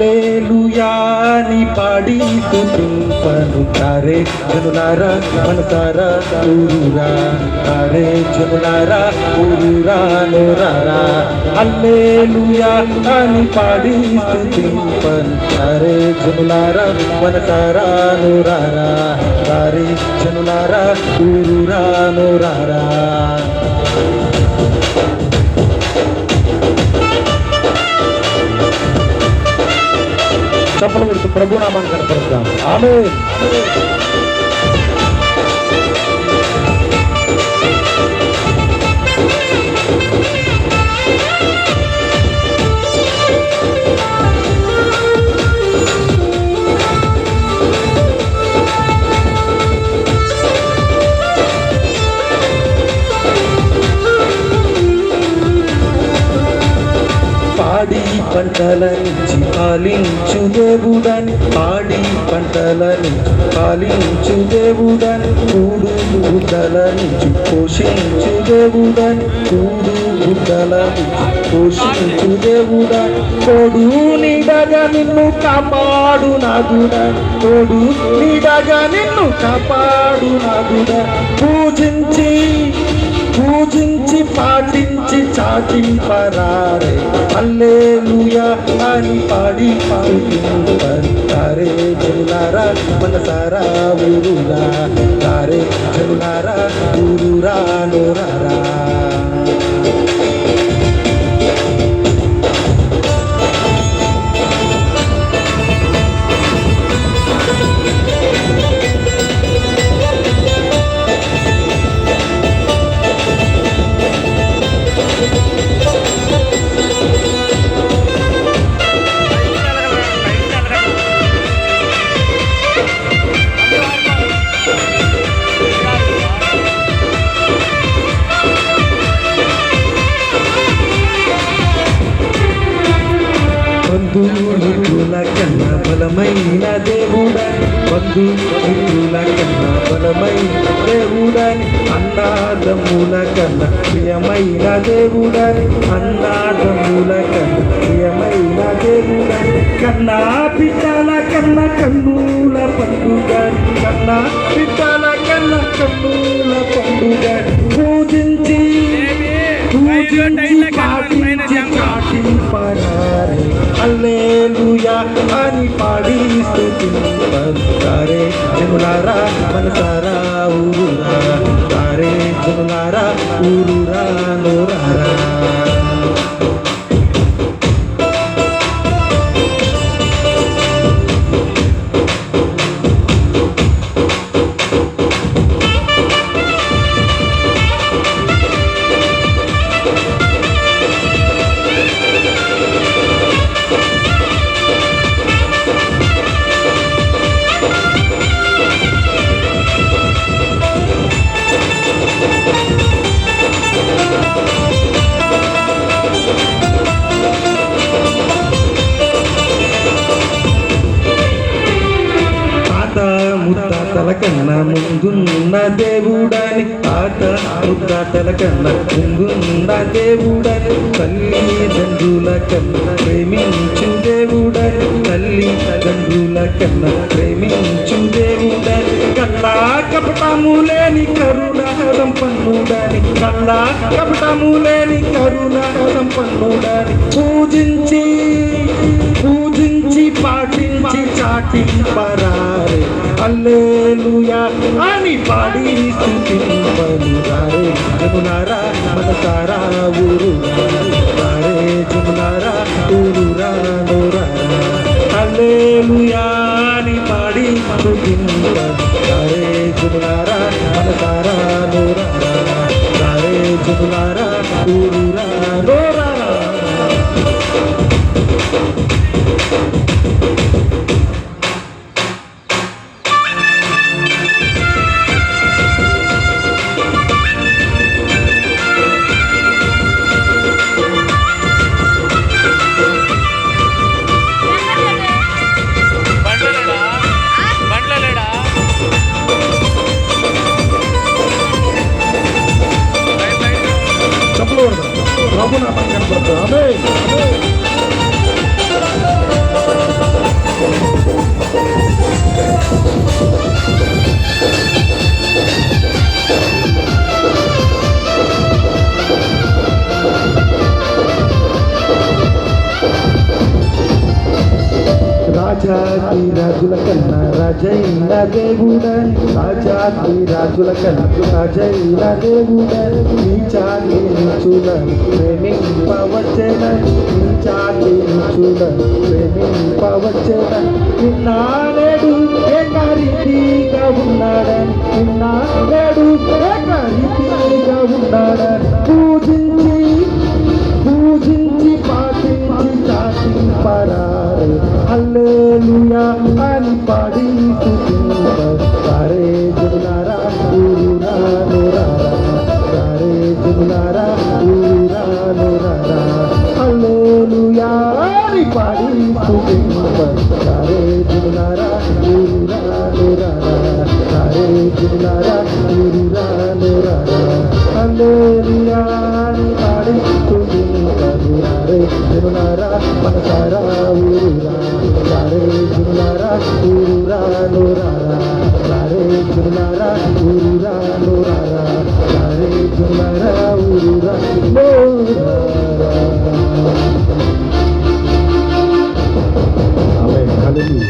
హల్లెలూయా అని పాడి స్తుతింపను తారే జనులారా మనసారా ఊరురా తారే జనులారా ఊరురా నోరారా హల్లెలూయా అని పాడి స్తుతింపను తారే జనులారా మనసారా నోరారా తారే జనులారా ఊరురా నోరారా. చప్పలు కొడుతూ ప్రభు నామాన్ని కనపరుద్దాం. ఆమేన్. పాడి పంటల నుంచి పాలించు దేవుడని పాడి పంటల నుంచి పాలించు దేవుడని కూడు గుడ్డల నుంచి పోషించు దేవుడని కూడు గుడ్డల నుంచి పోషించు దేవుడని తోడు నీడగా నిన్ను కాపాడు నాదుడని తోడు నీడగా నిన్ను కాపాడు నాదుడని పూజించి పాటించి చాటింపరారే హల్లెలూయా అని పాడి తారే జనులారా మనసారా ఊరురా తారే జనులారా ఊరురా నోరారా. బంధుమిత్రుల కన్నా బలమైన దేవుడని బంధుమిత్రుల కన్నా బలమైన దేవుడని అన్నాదముల కన్నా ప్రియమైన దేవుడని అన్నాదముల కన్నా ప్రియమైన దేవుడని కన్నా పిట్టల కన్నా కన్నుల పండుగని కన్నా పిట్టల కన్నా కన్నుల పండుగని పూజించి చాటింపరారే హల్లెలూయా అని పాడి స్తుతింపను తారే జనులారా మనసారా ఊరురా తారే జనులారా ఊరురా నోరారా. ముద్దాతల కన్నా ముందున్న దేవుడని ముద్దాతల కన్నా ముందున్న దేవుడని తల్లిదండ్రుల కన్నా ప్రేమించు దేవుడని తల్లిదండ్రుల కన్నా ప్రేమించు దేవుడని కల్లా కపటము లేని కరుణ సంపన్నుడని కల్లా కపటము లేని కరుణ సంపన్నుడని పూజించి పాటించి చాటింపరారే హల్లెలూయా అని పాడి స్తుతింపను తారే జనులారా మనసారా ఊరురా తారే జనులారా ఊరురా నోరారా హల్లెలూయా అని పాడి స్తుతింపను తారే జనులారా మనసారా నోరారా తారే జనులారా ఊరురా నోరారా. రాజాతి రాజుల కన్నా రాజైన దేవుడని, రాజాతి రాజుల కన్నా రాజైన దేవుడని, నీచాన్ని చూడని ప్రేమింపవచ్చెనని, నీచాన్ని చూడని ప్రేమింపవచ్చెనని, నిన్నాడు ఏకరీతిగా ఉన్నాడని, నిన్నాడు ఏకరీతిగా ఉన్నాడని, పూజించి పాటించి చాటింపరారే హల్లెలూయా అని పాడి స్తుతింపరారే. జనులారా ఊరురా నోరారా, రారే జనులారా ఊరురా నోరారా, హల్లెలూయా అని పాడి స్తుతింపరారే. జనులారా ఊరురా నోరారా, రారే జనులారా ఊరురా నోరారా, హల్లెలూయా అని పాడి స్తుతింపరారే. జనులారా మనసారా ఊరురా, రారే జనులారా ఊరురా నోరారా, రారే జనులారా ఊరురా నోరారా, రారే జనులారా ఊరురా నోరారా. ఆమేన్. హల్లెలూయా.